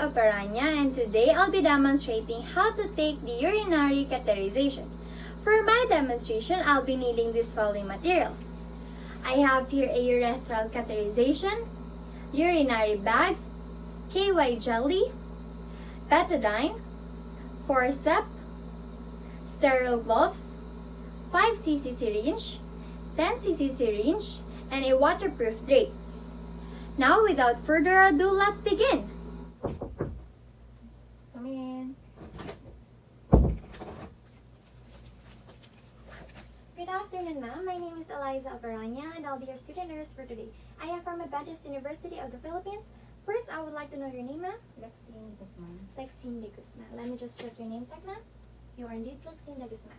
Eliza Operanya, and today I'll be demonstrating how to take the urinary catheterization. For my demonstration, I'll be needing these following materials. I have here a urethral catheterization, urinary bag, KY jelly, betadine, forceps, sterile gloves, 5cc syringe, 10cc syringe, and a waterproof drape. Now, without further ado, let's begin! Come in. Good afternoon, ma'am. My name is Eliza Operanya, and I'll be your student nurse for today. I am from Adventist University of the Philippines. First, I would like to know your name, ma'am. Lexine de Guzman. Lexine de Guzman. Let me just check your name tag, ma'am. You are indeed Lexine de Guzman.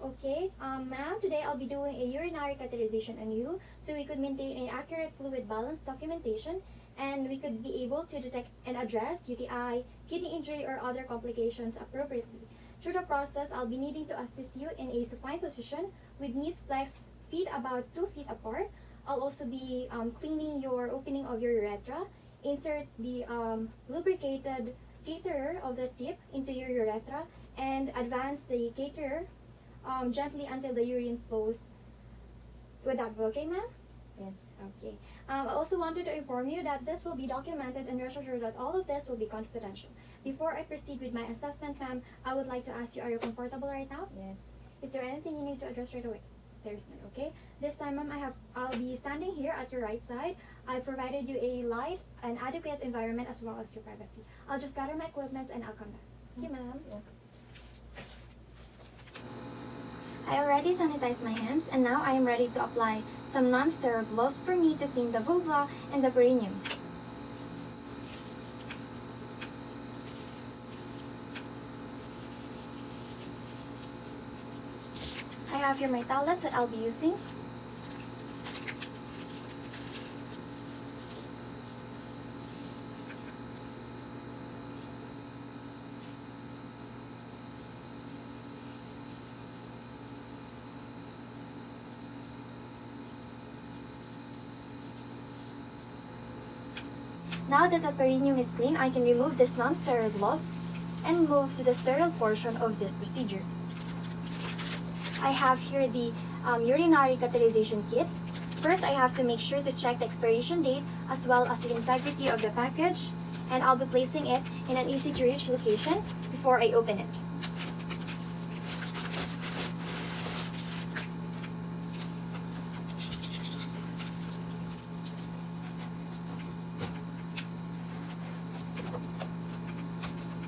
Okay, ma'am, today I'll be doing a urinary catheterization on you so we could maintain an accurate fluid balance documentation and we could be able to detect and address UTI, kidney injury, or other complications appropriately. Through the process, I'll be needing to assist you in a supine position with knees flexed, feet about 2 feet apart. I'll also be cleaning your opening of your urethra. Insert the lubricated catheter of the tip into your urethra and advance the catheter gently until the urine flows. Would that be okay, ma'am? Yes. Okay. I also wanted to inform you that this will be documented and rest assured that all of this will be confidential. Before I proceed with my assessment, ma'am, I would like to ask you, are you comfortable right now? Yes. Is there anything you need to address right away? There's none, okay? This time, ma'am, I'll be standing here at your right side. I provided you a light and adequate environment as well as your privacy. I'll just gather my equipment and I'll come back. Okay, ma'am? Yeah. I already sanitized my hands and now I am ready to apply some non-sterile gloves for me to clean the vulva and the perineum. I have here my towelettes that I'll be using. Now that the perineum is clean, I can remove these non-sterile gloves and move to the sterile portion of this procedure. I have here the urinary catheterization kit. First, I have to make sure to check the expiration date as well as the integrity of the package, and I'll be placing it in an easy-to-reach location before I open it.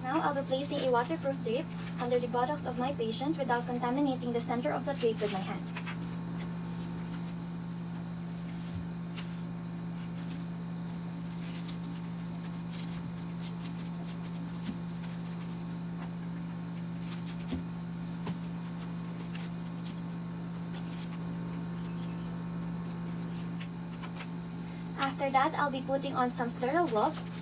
Now, I'll be placing a waterproof drape under the buttocks of my patient without contaminating the center of the drape with my hands. After that, I'll be putting on some sterile gloves.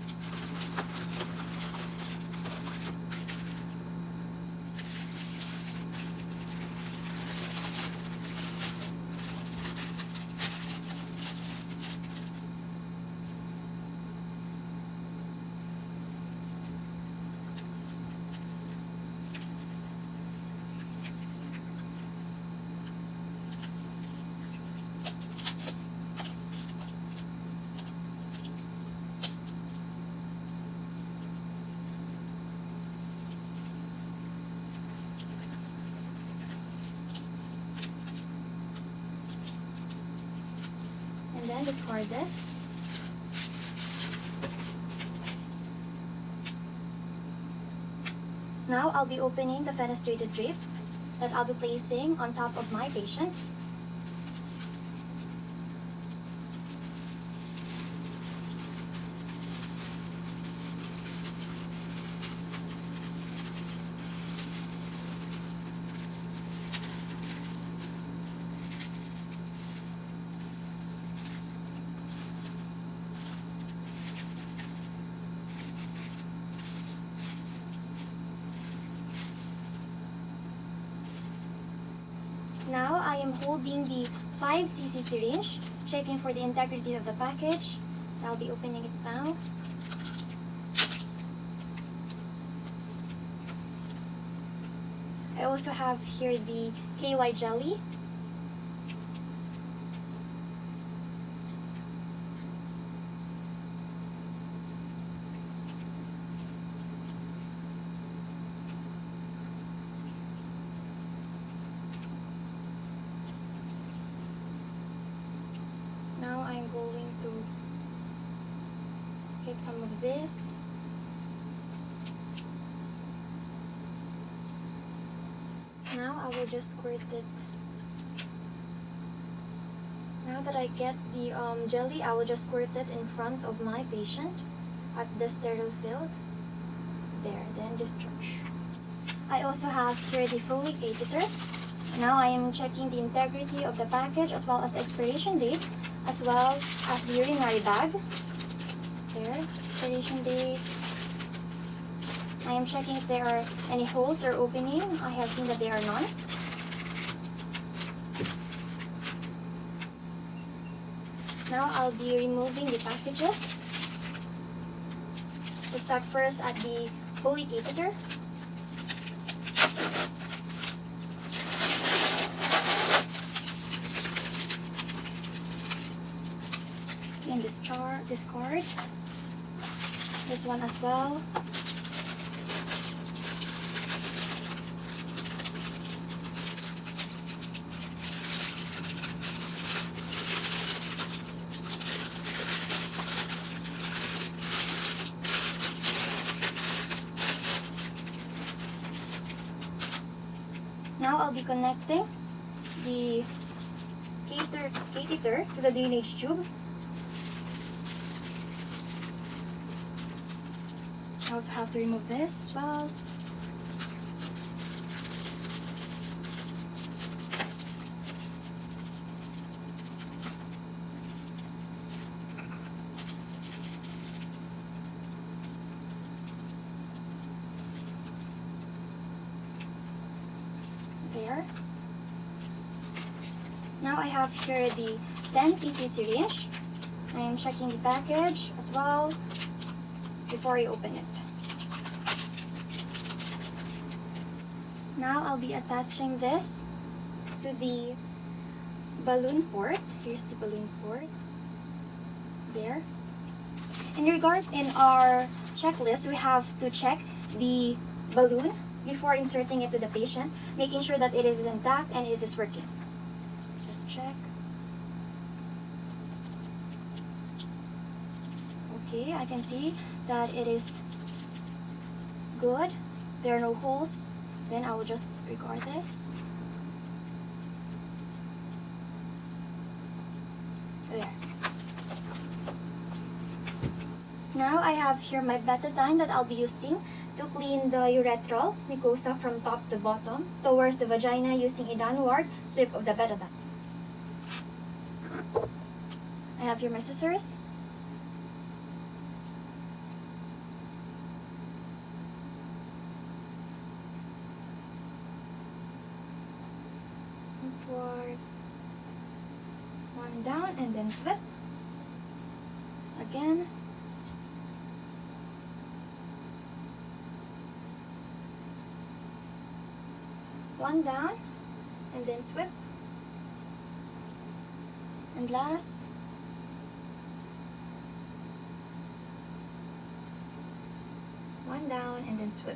And then discard this. Now I'll be opening the fenestrated drape that I'll be placing on top of my patient. Now I am holding the 5cc syringe, checking for the integrity of the package. I'll be opening it now. I also have here the KY jelly. Now I'm going to get some of this. Now I will just squirt it. Now that I get the jelly, I will just squirt it in front of my patient at the sterile field. There, then discharge. I also have here the Foley catheter. Now I am checking the integrity of the package as well as the expiration date, as well as the urinary bag. There, expiration date. I am checking if there are any holes or opening. I have seen that there are none. Now I'll be removing the packages. We'll start first at the Foley catheter. And discard this one as well. Now I'll be connecting the catheter to the drainage tube. I also have to remove this as well. There. Now I have here the 10cc syringe. I am checking the package as well before I open it. Now I'll be attaching this to the balloon port. Here's the balloon port. There. In our checklist, we have to check the balloon before inserting it to the patient, making sure that it is intact and it is working. Just check. Okay, I can see that it is good. There are no holes. Then I will just regard this. There. Now I have here my betadine that I'll be using to clean the urethral mucosa from top to bottom towards the vagina using a downward sweep of the betadine. I have here my scissors. Upward. One down and then sweep. Again. One down and then sweep. And last. One down and then sweep.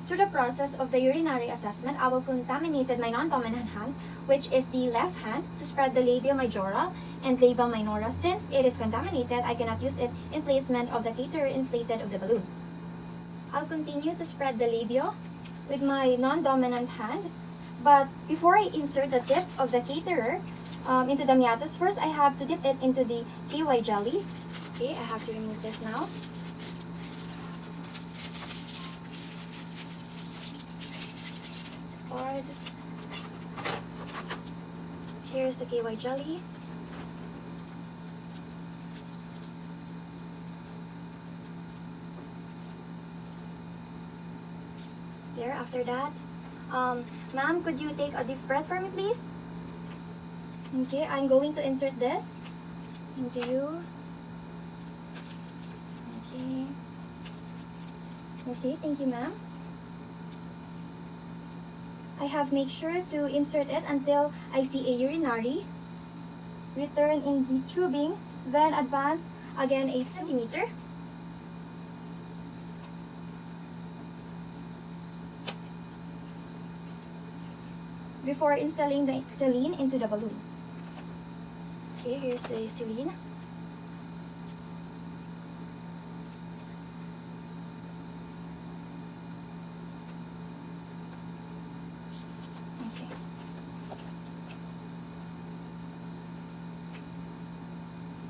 Through the process of the urinary assessment, I will contaminate my non-dominant hand, which is the left hand, to spread the labia majora and labia minora. Since it is contaminated, I cannot use it in placement of the catheter inflated of the balloon. I'll continue to spread the labia with my non-dominant hand, but before I insert the tip of the catheter into the meatus, first I have to dip it into the KY jelly. Okay, I have to remove this now. Discard. Here's the KY jelly. There, after that, ma'am, could you take a deep breath for me, please? Okay, I'm going to insert this into you. Okay. Okay, thank you, ma'am. I have made sure to insert it until I see a urinary. Return in the tubing, then advance again a centimeter. Before installing the saline into the balloon. Okay, here's the saline. Okay.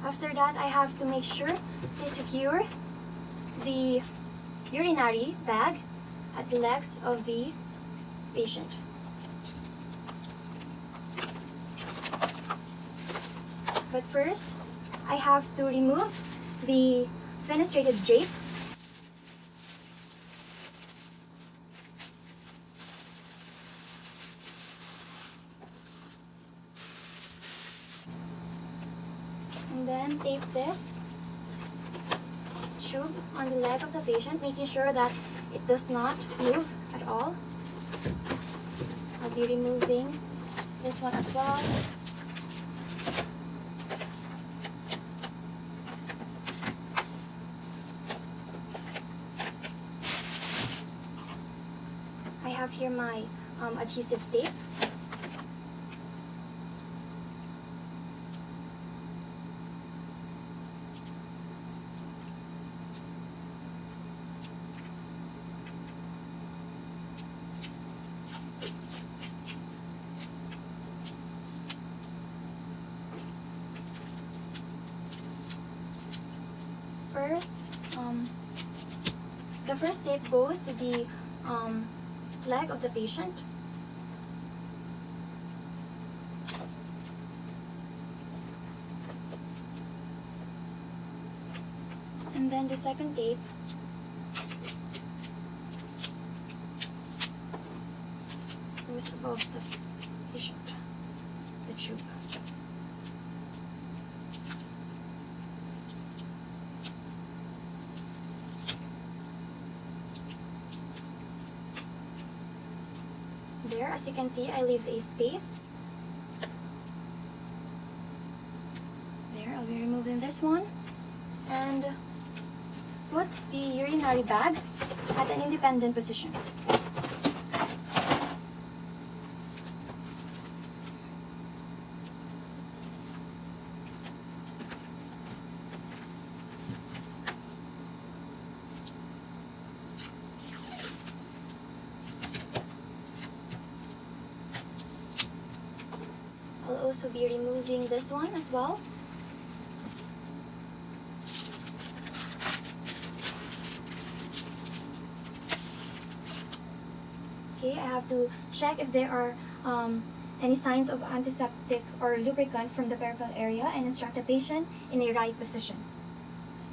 After that, I have to make sure to secure the urinary bag at the legs of the patient. But first, I have to remove the fenestrated drape. And then tape this tube on the leg of the patient, making sure that it does not move at all. I'll be removing this one as well. I have here my adhesive tape. First, the first tape goes to the leg of the patient. And then the second tape goes above the patient, the tube. There, as you can see, I leave a space. There, I'll be removing this one and put the urinary bag at an independent position. I'll also be removing this one as well. Okay, I have to check if there are any signs of antiseptic or lubricant from the peripheral area and instruct the patient in a right position.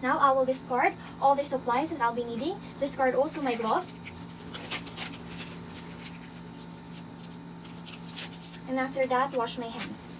Now I will discard all the supplies that I'll be needing. Discard also my gloves. And after that, wash my hands.